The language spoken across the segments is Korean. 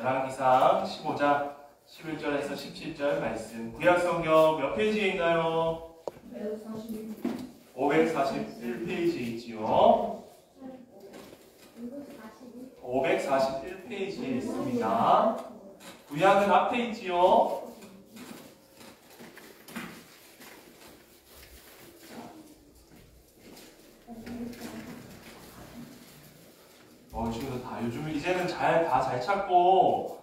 열왕기상 15장 11절에서 17절 말씀. 구약성경 몇 페이지에 있나요? 541페이지에 있지요. 541페이지에 있습니다. 구약은 앞에 있지요. 친구들 다 요즘 이제는 다 잘 찾고,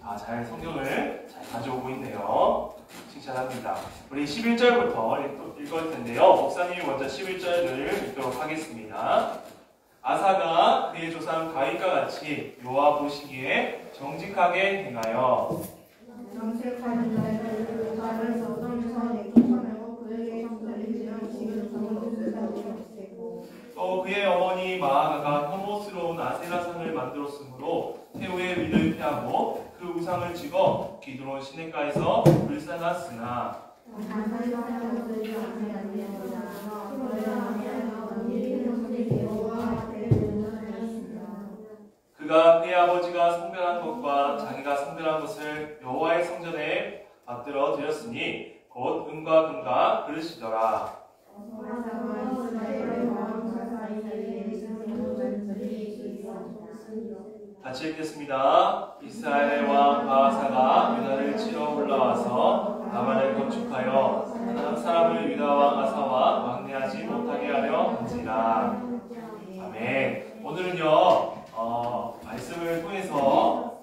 다 잘 성경을 잘 가져오고 있네요. 칭찬합니다. 우리 11절부터 읽을 텐데요. 목사님이 먼저 11절을 읽도록 하겠습니다. 아사가 그의 조상 다윗과 같이 여호와 보시기에 정직하게 행하여 정직하는 자를 조사를 서성에서 쫓아내고 그에게 성전을 지은 또 그의 어머니 마아가가 혐오스러운 아세라상을 만들었으므로 태우의 위를 피하고 그 우상을 찍어 기드론 시냇가에서 불사놨으나 그가 그의 아버지가 성별한 것과 자기가 성별한 것을 여호와의 성전에 받들어 드렸으니 곧 은과 금과 그릇이더라. 같이 읽겠습니다. 이스라엘의 왕 바하사가 유다를 치러 올라와서 다말을 건축하여 한 사람을 유다 왕 아사와 왕래하지 못하게 하려 한지라. 아멘. 오늘은요 말씀을 통해서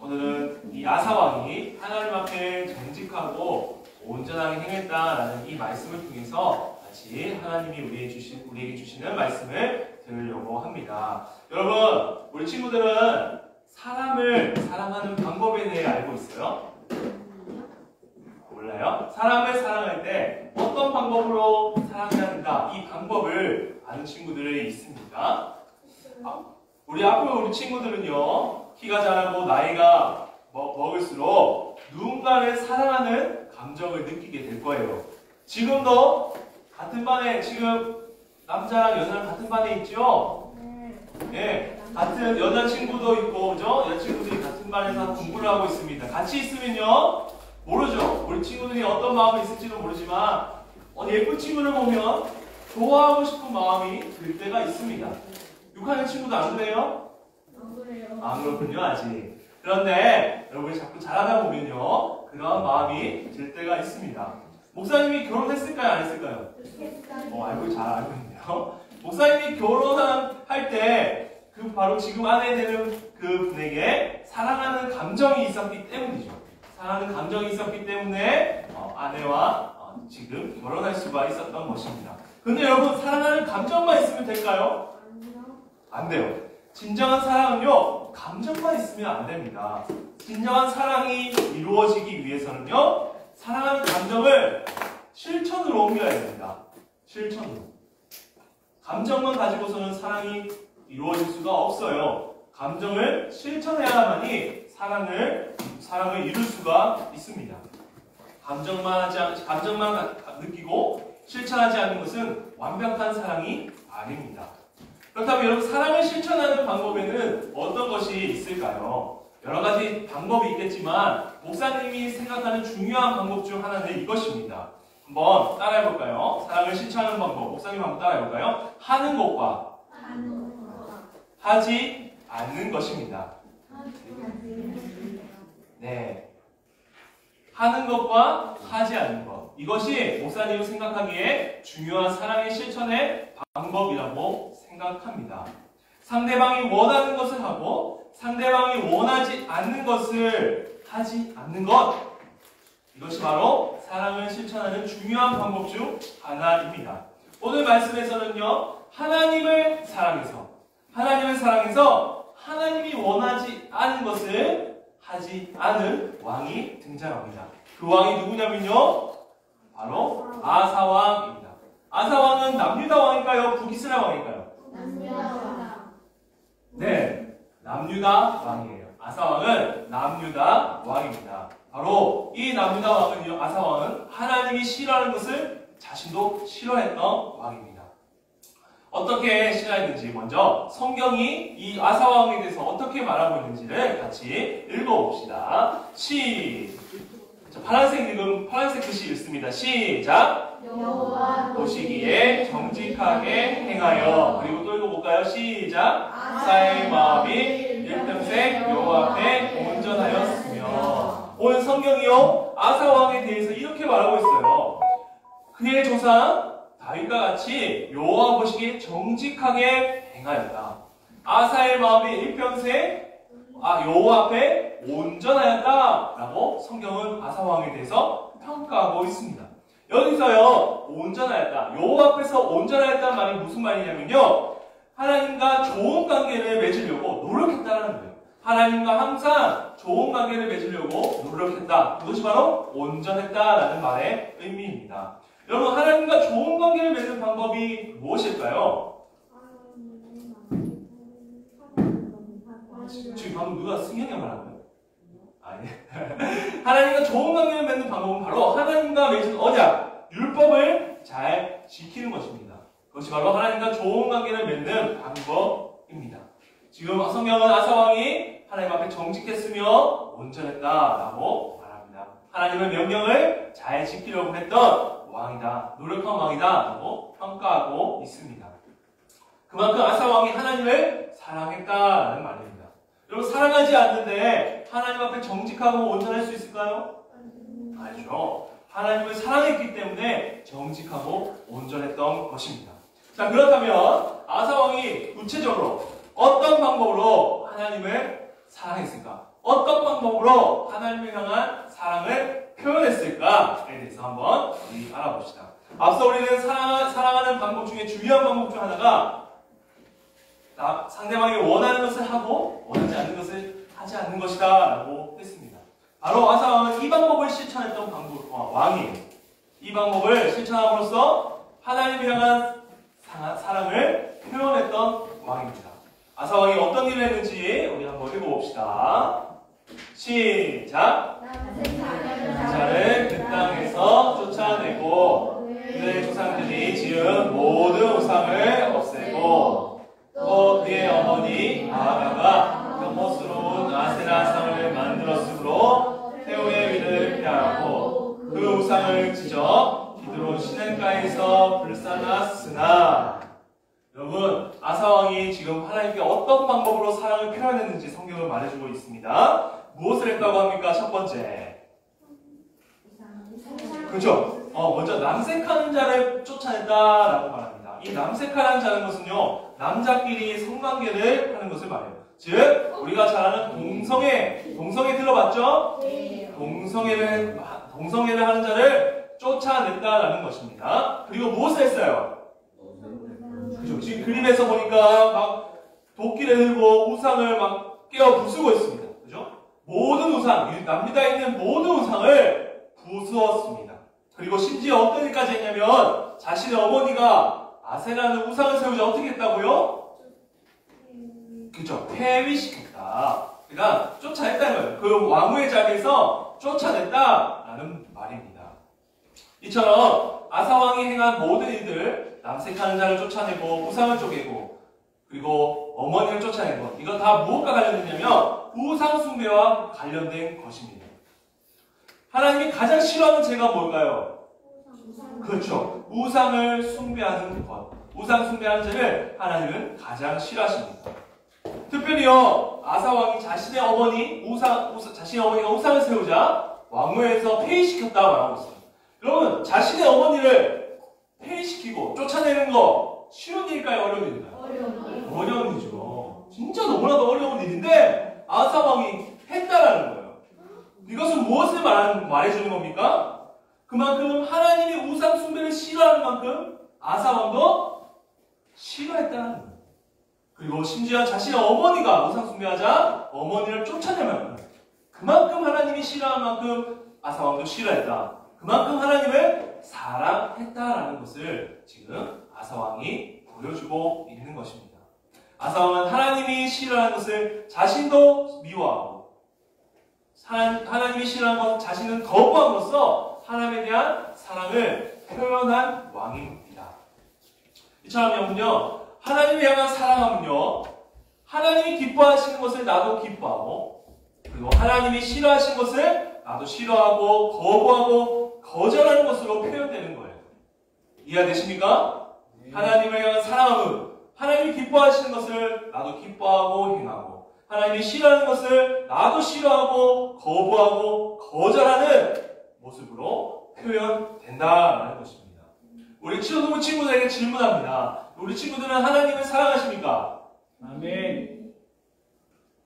오늘은 이 아사 왕이 하나님 앞에 정직하고 온전하게 행했다라는 이 말씀을 통해서 같이 하나님이 우리에게 주시는 말씀을 들으려고 합니다. 여러분, 우리 친구들은 사람을 사랑하는 방법에 대해 알고 있어요? 몰라요? 사람을 사랑할 때 어떤 방법으로 사랑해야 한다, 이 방법을 아는 친구들이 있습니까? 우리 앞으로 우리 친구들은요, 키가 자라고 나이가 먹을수록 누군가를 사랑하는 감정을 느끼게 될 거예요. 지금도 같은 반에, 지금 남자랑 여자랑 같은 반에 있죠? 네. 같은 여자친구도 있고, 그죠? 여자친구들이 같은 반에서 공부를 하고 있습니다. 같이 있으면요, 모르죠? 우리 친구들이 어떤 마음이 있을지도 모르지만, 예쁜 친구를 보면 좋아하고 싶은 마음이 들 때가 있습니다. 6학년 친구도 안 그래요? 안 그래요. 안 그렇군요, 아직. 그런데 여러분이 자꾸 자라다 보면요, 그런 마음이 들 때가 있습니다. 목사님이 결혼했을까요? 안 했을까요? 알고 잘 알고 있네요. 목사님이 결혼할 때 그 바로 지금 아내 되는 그 분에게 사랑하는 감정이 있었기 때문이죠. 사랑하는 감정이 있었기 때문에 아내와 지금 결혼할 수가 있었던 것입니다. 근데 여러분, 사랑하는 감정만 있으면 될까요? 안 돼요. 진정한 사랑은요, 감정만 있으면 안 됩니다. 진정한 사랑이 이루어지기 위해서는요, 사랑하는 감정을 실천으로 옮겨야 됩니다. 실천으로. 감정만 가지고서는 사랑이 이루어질 수가 없어요. 감정을 실천해야만이 사랑을 이룰 수가 있습니다. 감정만 느끼고 실천하지 않는 것은 완벽한 사랑이 아닙니다. 그렇다면 여러분, 사랑을 실천하는 방법에는 어떤 것이 있을까요? 여러 가지 방법이 있겠지만 목사님이 생각하는 중요한 방법 중 하나는 이것입니다. 한번 따라해볼까요? 사랑을 실천하는 방법, 목사님 한번 따라해볼까요? 하는 것과 하지 않는 것입니다. 네, 하는 것과 하지 않는 것, 이것이 목사님이 생각하기에 중요한 사랑의 실천의 방법이라고 생각합니다. 상대방이 원하는 것을 하고 상대방이 원하지 않는 것을 하지 않는 것, 이것이 바로 사랑을 실천하는 중요한 방법 중 하나입니다. 오늘 말씀에서는요, 하나님을 사랑해서 하나님이 원하지 않은 것을 하지 않은 왕이 등장합니다. 그 왕이 누구냐면요, 바로 아사왕입니다. 아사왕은 남유다 왕일까요? 북이스라엘 왕일까요? 네, 남유다 왕이에요. 아사왕은 남유다 왕입니다. 바로 이 남유다 왕은요, 아사왕은 하나님이 싫어하는 것을 자신도 싫어했던 왕입니다. 어떻게 시작했는지 먼저 성경이 이 아사왕에 대해서 어떻게 말하고 있는지를 같이 읽어봅시다. 자, 파란색 글씨 읽습니다. 시작. 여호와 보시기에 정직하게 행하여. 그리고 또 읽어볼까요? 시작. 아사의 마음이 일평생 여호와 앞에 온전하였으며. 오늘 성경이요 아사왕에 대해서 이렇게 말하고 있어요. 그의 조상 다윗과 같이 여호와 보시기에 정직하게 행하였다. 아사의 마음이 일평생 여호와 앞에 온전하였다라고 성경은 아사왕에 대해서 평가하고 있습니다. 여기서요 온전하였다, 여호와 앞에서 온전하였다는 말이 무슨 말이냐면요, 하나님과 좋은 관계를 맺으려고 노력했다는 거예요. 하나님과 항상 좋은 관계를 맺으려고 노력했다. 그것이 바로 온전했다라는 말의 의미입니다. 여러분, 하나님과 좋은 관계를 맺는 방법이 무엇일까요? 지금 방금 누가 승현이가 말한 거예요? 아니. 하나님과 좋은 관계를 맺는 방법은 바로 하나님과 맺은 언약, 율법을 잘 지키는 것입니다. 그것이 바로 하나님과 좋은 관계를 맺는 방법입니다. 지금 성경은 아사왕이 하나님 앞에 정직했으며 온전했다라고 말합니다. 하나님의 명령을 잘 지키려고 했던 왕이다, 노력한 왕이다라고 평가하고 있습니다. 그만큼 아사왕이 하나님을 사랑했다라는 말입니다. 여러분, 사랑하지 않는데 하나님 앞에 정직하고 온전할 수 있을까요? 아니죠. 하나님을 사랑했기 때문에 정직하고 온전했던 것입니다. 자, 그렇다면 아사왕이 구체적으로 어떤 방법으로 하나님을 사랑했을까? 어떤 방법으로 하나님을 향한 사랑을 표현했을까에 대해서 한번 우리 알아봅시다. 앞서 우리는 사랑하는 방법 중에 중요한 방법 중 하나가 상대방이 원하는 것을 하고 원하지 않는 것을 하지 않는 것이다 라고 했습니다. 바로 아사왕은 이 방법을 실천했던 왕이에요. 이 방법을 실천함으로써 하나님을 향한 사랑을 표현했던 왕입니다. 아사왕이 어떤 일을 했는지 우리 한번 읽어봅시다. 시작. 자를 그 땅에서 쫓아내고 그들의 조상들이 지은 모든 우상을 없애고 또 그의 어머니 아가가 혐오스러운 아세라상을 만들었으므로 태우의 위를 피하고 그 우상을 찢어 기드론 시냇가에서 불살랐으나. 여러분, 아사왕이 지금 하나님께 어떤 방법으로 사랑을 표현했는지 성경을 말해주고 있습니다. 무엇을 했다고 합니까? 첫 번째, 그렇죠? 먼저 남색하는 자를 쫓아냈다라고 말합니다. 이 남색하는 자는 것은요, 남자끼리 성관계를 하는 것을 말해요. 즉, 우리가 잘 아는 동성애 들어봤죠? 동성애를 하는 자를 쫓아냈다라는 것입니다. 그리고 무엇을 했어요? 그죠? 지금 그림에서 보니까 막 도끼를 들고 우상을 막 깨어 부수고 있습니다. 그죠? 모든 우상, 남미다에 있는 모든 우상을 부수었습니다. 그리고 심지어 어떤 일까지 했냐면 자신의 어머니가 아세라는 우상을 세우자 어떻게 했다고요? 그죠? 폐위시켰다. 그러니까 쫓아냈다는 거예요. 그 왕후의 자리에서 쫓아냈다라는 말입니다. 이처럼 아사왕이 행한 모든 일들, 남색하는 자를 쫓아내고 우상을 쪼개고 그리고 어머니를 쫓아내고, 이거 다 무엇과 관련됐냐면 우상 숭배와 관련된 것입니다. 하나님이 가장 싫어하는 죄가 뭘까요? 그렇죠. 우상을 숭배하는 것. 우상 숭배하는 죄를 하나님은 가장 싫어하십니다. 특별히요, 아사왕이 자신의 어머니가 우상을 세우자 왕후에서 폐위시켰다고 말하고 있습니다. 여러분, 자신의 어머니를 폐위시키고 쫓아내는 거 쉬운 일일까요? 어려운 일일까요? 어려운 일이죠. 진짜 너무나도 어려운 일인데 아사왕이 했다라는 거예요. 이것은 무엇을 말해주는 겁니까? 그만큼 하나님이 우상 숭배를 싫어하는 만큼 아사왕도 싫어했다는 거예요. 그리고 심지어 자신의 어머니가 우상 숭배하자 어머니를 쫓아낼 만큼, 그만큼 하나님이 싫어하는 만큼 아사왕도 싫어했다. 그만큼 하나님을 사랑했다라는 것을 지금 아사왕이 보여주고 있는 것입니다. 아사왕은 하나님이 싫어하는 것을 자신도 미워하고 하나님이 싫어하는 것 자신은 거부함으로써 하나님에 대한 사랑을 표현한 왕입니다. 이처럼 여러분요, 하나님을 향한 사랑하면요, 하나님이 기뻐하시는 것을 나도 기뻐하고, 그리고 하나님이 싫어하시는 것을 나도 싫어하고 거부하고 거절하는 것으로 표현되는 거예요. 이해가 되십니까? 하나님을 향한 사랑함은 하나님이 기뻐하시는 것을 나도 기뻐하고 행하고, 하나님이 싫어하는 것을 나도 싫어하고 거부하고 거절하는 모습으로 표현된다라는 것입니다. 우리 초등부 친구들에게 질문합니다. 우리 친구들은 하나님을 사랑하십니까? 아멘.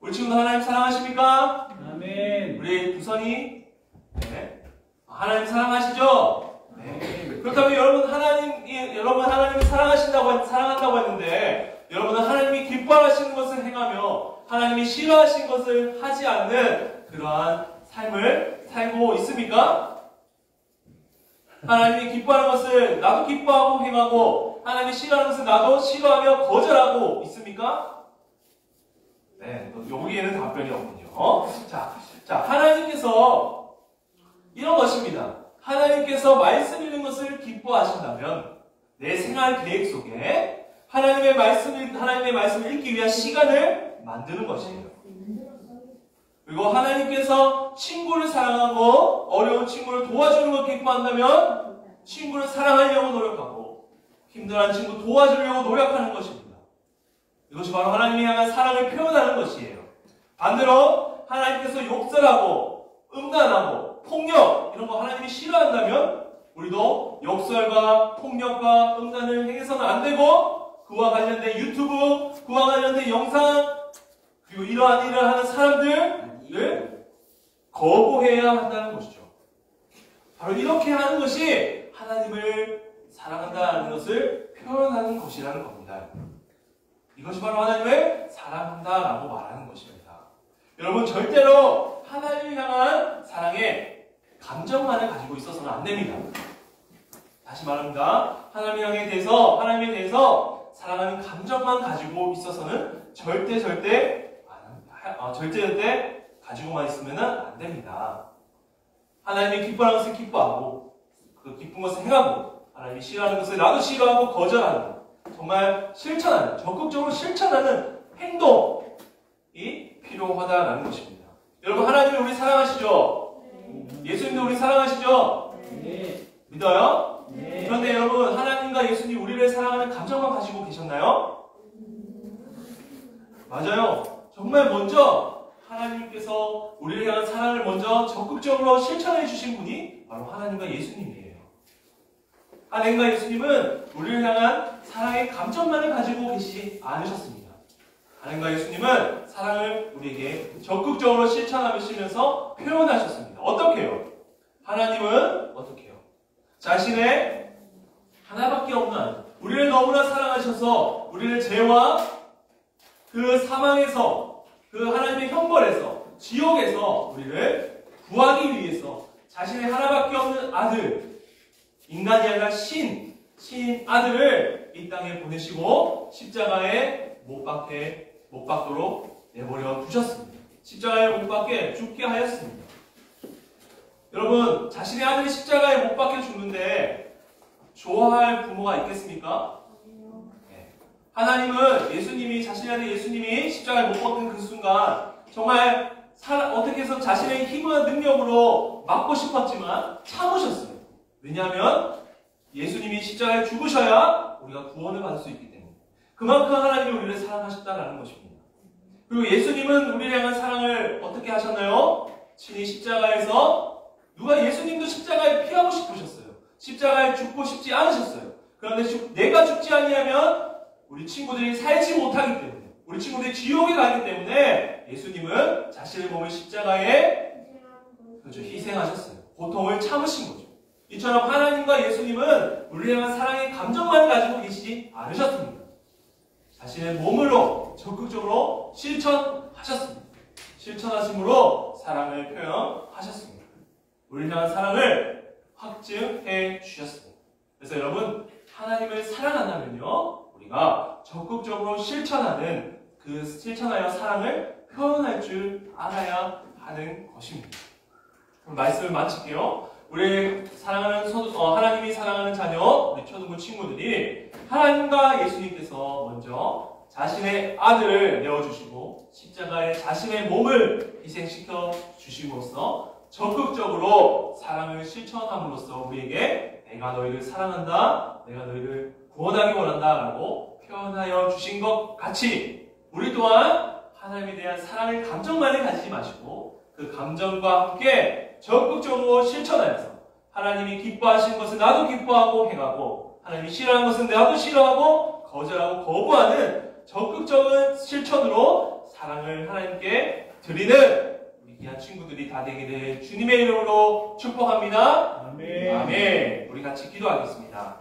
우리 친구들 하나님 사랑하십니까? 아멘. 우리 두선이, 네. 하나님 사랑하시죠? 네. 그렇다면 여러분 하나님을 사랑한다고 했는데, 여러분은 하나님이 기뻐하시는 것을 행하며 하나님이 싫어하시는 것을 하지 않는 그러한 삶을 살고 있습니까? 하나님이 기뻐하는 것을 나도 기뻐하고 행하고, 하나님이 싫어하는 것을 나도 싫어하며 거절하고 있습니까? 네, 여기에는 답변이 없군요. 자, 하나님께서 이런 것입니다. 하나님께서 말씀 읽는 것을 기뻐하신다면 내 생활 계획 속에 하나님의 말씀을 읽기 위한 시간을 만드는 것이에요. 그리고 하나님께서 친구를 사랑하고 어려운 친구를 도와주는 걸 기뻐한다면 친구를 사랑하려고 노력하고 힘들어하는 친구 도와주려고 노력하는 것입니다. 이것이 바로 하나님이 향한 사랑을 표현하는 것이에요. 반대로 하나님께서 욕설하고 음란하고 폭력 이런 거 하나님이 싫어한다면 우리도 욕설과 폭력과 음란을 행해서는 안 되고, 그와 관련된 유튜브, 그와 관련된 영상, 그리고 이러한 일을 하는 사람들을 거부해야 한다는 것이죠. 바로 이렇게 하는 것이 하나님을 사랑한다는 것을 표현하는 것이라는 겁니다. 이것이 바로 하나님을 사랑한다라고 말하는 것입니다. 여러분, 절대로 하나님을 향한 사랑에 감정만을 가지고 있어서는 안 됩니다. 다시 말합니다. 하나님에 대해서 사랑하는 감정만 가지고 있어서는 절대 가지고만 있으면 안 됩니다. 하나님이 기뻐하는 것을 기뻐하고, 그 기쁜 것을 행하고, 하나님이 싫어하는 것을 나도 싫어하고 거절하는, 정말 실천하는, 적극적으로 실천하는 행동이 필요하다는 것입니다. 여러분, 하나님이 우리 사랑하시죠? 예수님도 우리 사랑하시죠? 네. 믿어요? 네. 그런데 여러분, 하나님과 예수님이 우리를 사랑하는 감정만 가지고 계셨나요? 맞아요. 정말 먼저 하나님께서 우리를 향한 사랑을 먼저 적극적으로 실천해 주신 분이 바로 하나님과 예수님이에요. 하나님과 예수님은 우리를 향한 사랑의 감정만을 가지고 계시지 않으셨습니다. 하나님과 예수님은 사랑을 우리에게 적극적으로 실천하시면서 표현하셨습니다. 어떻게 해요? 하나님은 어떻게 해요? 자신의 하나밖에 없는 아들, 우리를 너무나 사랑하셔서 우리를 죄와 그 사망에서, 그 하나님의 형벌에서, 지옥에서 우리를 구하기 위해서 자신의 하나밖에 없는 아들, 인간이 아니라 신인 아들을 이 땅에 보내시고 십자가에 못 박도록 내버려 두셨습니다. 십자가에 못 박게 죽게 하였습니다. 여러분, 자신의 아들이 십자가에 못 박혀 죽는데 좋아할 부모가 있겠습니까? 네. 하나님은 자신의 아들 예수님이 십자가에 못 박힌 그 순간 정말 어떻게 해서 자신의 힘과 능력으로 막고 싶었지만 참으셨어요. 왜냐하면 예수님이 십자가에 죽으셔야 우리가 구원을 받을 수 있기 때문에. 그만큼 하나님이 우리를 사랑하셨다는 것입니다. 그리고 예수님은 우리를 향한 사랑을 어떻게 하셨나요? 친히 십자가에서, 누가 예수님도 십자가에 피하고 싶으셨어요. 십자가에 죽고 싶지 않으셨어요. 그런데 내가 죽지 아니하면 우리 친구들이 살지 못하기 때문에, 우리 친구들이 지옥에 가기 때문에 예수님은 자신의 몸을 십자가에 희생하셨어요. 고통을 참으신 거죠. 이처럼 하나님과 예수님은 우리를 향한 사랑의 감정만 가지고 계시지 않으셨습니다. 자신의 몸으로 적극적으로 실천하셨습니다. 실천하심으로 사랑을 표현하셨습니다. 우리를 향한 사랑을 확증해 주셨습니다. 그래서 여러분, 하나님을 사랑한다면요, 우리가 적극적으로 실천하여 사랑을 표현할 줄 알아야 하는 것입니다. 그럼 말씀을 마칠게요. 우리 사랑하는 하나님이 사랑하는 자녀, 우리 초등부 친구들이 하나님과 예수님께서 먼저 자신의 아들을 내어주시고 십자가에 자신의 몸을 희생시켜 주심으로써 적극적으로 사랑을 실천함으로써 우리에게 내가 너희를 사랑한다, 내가 너희를 구원하기 원한다 라고 표현하여 주신 것 같이 우리 또한 하나님에 대한 사랑의 감정만을 가지지 마시고 그 감정과 함께 적극적으로 실천하여서 하나님이 기뻐하신 것을 나도 기뻐하고 행하고 하나님이 싫어하는 것은 나도 싫어하고 거절하고 거부하는 적극적인 실천으로 사랑을 하나님께 드리는 우리 귀한 친구들이 다 되게 될 주님의 이름으로 축복합니다. 아멘. 아멘. 우리 같이 기도하겠습니다.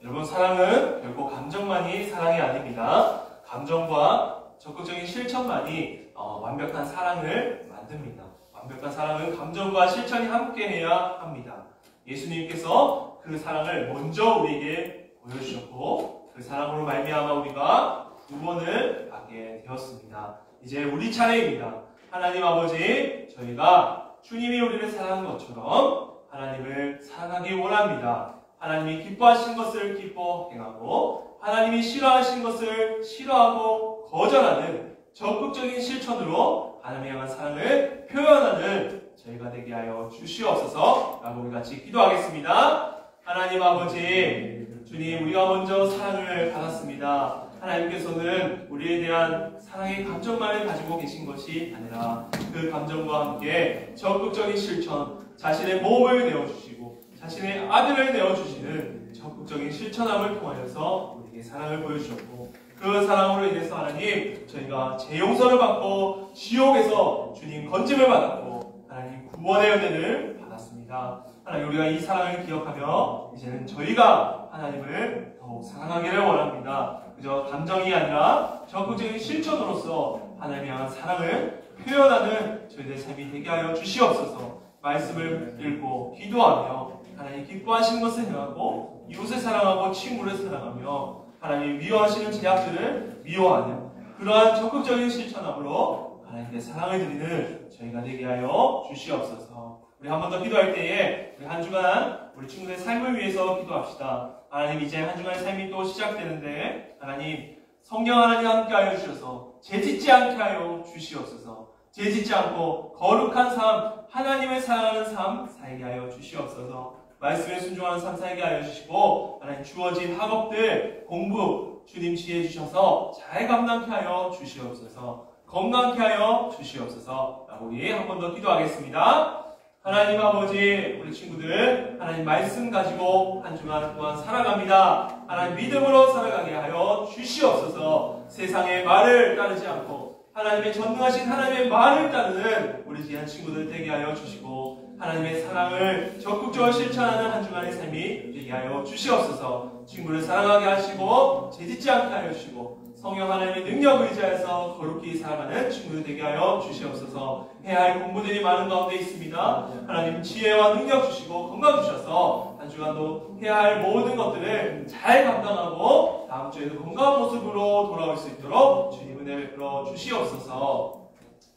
여러분, 사랑은 결코 감정만이 사랑이 아닙니다. 감정과 적극적인 실천만이 완벽한 사랑을 만듭니다. 완벽한 사랑은 감정과 실천이 함께해야 합니다. 예수님께서 그 사랑을 먼저 우리에게 보여주셨고 그 사랑으로 말미암아 우리가 구원을 받게 되었습니다. 이제 우리 차례입니다. 하나님 아버지, 저희가 주님이 우리를 사랑한 것처럼 하나님을 사랑하기 원합니다. 하나님이 기뻐하신 것을 기뻐 행하고 하나님이 싫어하신 것을 싫어하고 거절하는 적극적인 실천으로 하나님을 향한 사랑을 표현하는 저희가 되게 하여 주시옵소서 라고 우리 같이 기도하겠습니다. 하나님 아버지, 주님, 우리가 먼저 사랑을 받았습니다. 하나님께서는 우리에 대한 사랑의 감정만을 가지고 계신 것이 아니라 그 감정과 함께 적극적인 실천, 자신의 몸을 내어주시고 자신의 아들을 내어주시는 적극적인 실천함을 통하여서 우리에게 사랑을 보여주셨고 그 사랑으로 인해서 하나님, 저희가 재용서를 받고 지옥에서 주님 건짐을 받았고 하나님 구원의 은혜를 받았습니다. 하나님, 우리가 이 사랑을 기억하며 이제는 저희가 하나님을 더욱 사랑하기를 원합니다. 그저 감정이 아니라 적극적인 실천으로서 하나님을 향한 사랑을 표현하는 저희들의 삶이 되게 하여 주시옵소서. 말씀을 읽고 기도하며 하나님 기뻐하시는 것을 행하고 이웃을 사랑하고 친구를 사랑하며 하나님 미워하시는 제약들을 미워하는 그러한 적극적인 실천함으로 하나님께 사랑을 드리는 저희가 되게 하여 주시옵소서. 우리 한 번 더 기도할 때에 우리 한 주간 우리 친구들의 삶을 위해서 기도합시다. 하나님, 이제 한 주간의 삶이 또 시작되는데 하나님, 성령 하나님 함께 하여 주셔서 죄짓지 않게 하여 주시옵소서. 죄짓지 않고 거룩한 삶, 하나님을 사랑하는 삶 살게 하여 주시옵소서. 말씀에 순종하는 삶 살게 하여 주시고 하나님, 주어진 학업들, 공부 주님 지혜 주셔서 잘 감당케 하여 주시옵소서. 건강케 하여 주시옵소서 라고 우리 한 번 더 기도하겠습니다. 하나님 아버지, 우리 친구들 하나님 말씀 가지고 한 주간 동안 살아갑니다. 하나님 믿음으로 살아가게 하여 주시옵소서. 세상의 말을 따르지 않고 하나님의 전능하신 하나님의 말을 따르는 우리 귀한 친구들 되게 하여 주시고 하나님의 사랑을 적극적으로 실천하는 한 주간의 삶이 되게 하여 주시옵소서. 친구를 사랑하게 하시고 죄짓지 않게 하여 주시고 성령 하나님의 능력을 의지하여서 거룩히 살아가는 친구들 되게 하여 주시옵소서. 해야 할 공부들이 많은 가운데 있습니다. 하나님 지혜와 능력 주시고 건강 주셔서 한 주간도 해야 할 모든 것들을 잘 감당하고 다음 주에도 건강한 모습으로 돌아올 수 있도록 주님 은혜 베풀어 주시옵소서.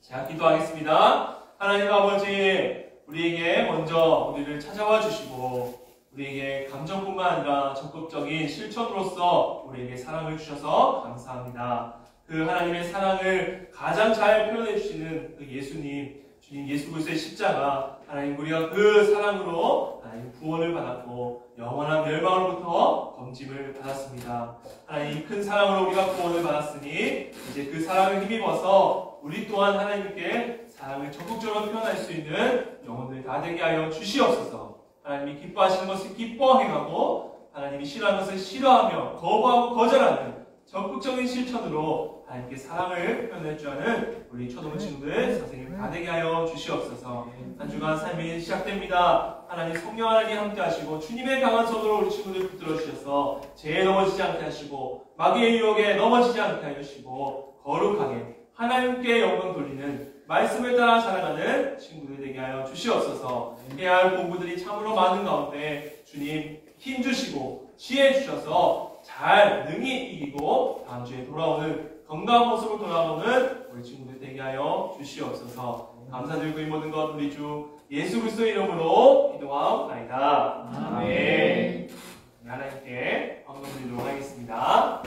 제가 기도하겠습니다. 하나님 아버지, 우리에게 먼저 우리를 찾아와 주시고 우리에게 감정뿐만 아니라 적극적인 실천으로서 우리에게 사랑을 주셔서 감사합니다. 그 하나님의 사랑을 가장 잘 표현해 주시는 그 예수님, 주님 예수 그리스도의 십자가, 하나님 우리가 그 사랑으로 하나님 구원을 받았고 영원한 멸망으로부터 검짐을 받았습니다. 하나님 큰 사랑으로 우리가 구원을 받았으니 이제 그 사랑을 힘입어서 우리 또한 하나님께 사랑을 적극적으로 표현할 수 있는 영혼들 다 되게 하여 주시옵소서. 하나님이 기뻐하시는 것을 기뻐 행하고 하나님이 싫어하는 것을 싫어하며 거부하고 거절하는 적극적인 실천으로 하나님께 사랑을 표현할 줄 아는 우리 초등부 친구들 선생님 다 되게 하여 주시옵소서. 한 주간 삶이 시작됩니다. 하나님 성령 하나님 함께 하시고 주님의 강한 손으로 우리 친구들 붙들어 주셔서 죄에 넘어지지 않게 하시고 마귀의 유혹에 넘어지지 않게 하시고 거룩하게 하나님께 영광 돌리는 말씀을 따라 자라가는 친구들 되게 하여 주시옵소서. 해야 할 공부들이 참으로 많은 가운데 주님 힘 주시고 지혜 주셔서 잘 능히 이기고 다음 주에 돌아오는 건강한 모습으로 돌아오는 우리 친구들 되게 하여 주시옵소서. 감사드리고 이 모든 것 우리 주 예수 그리스도의 이름으로 기도하옵나이다. 아멘. 하나님께 헌금드리도록 하겠습니다.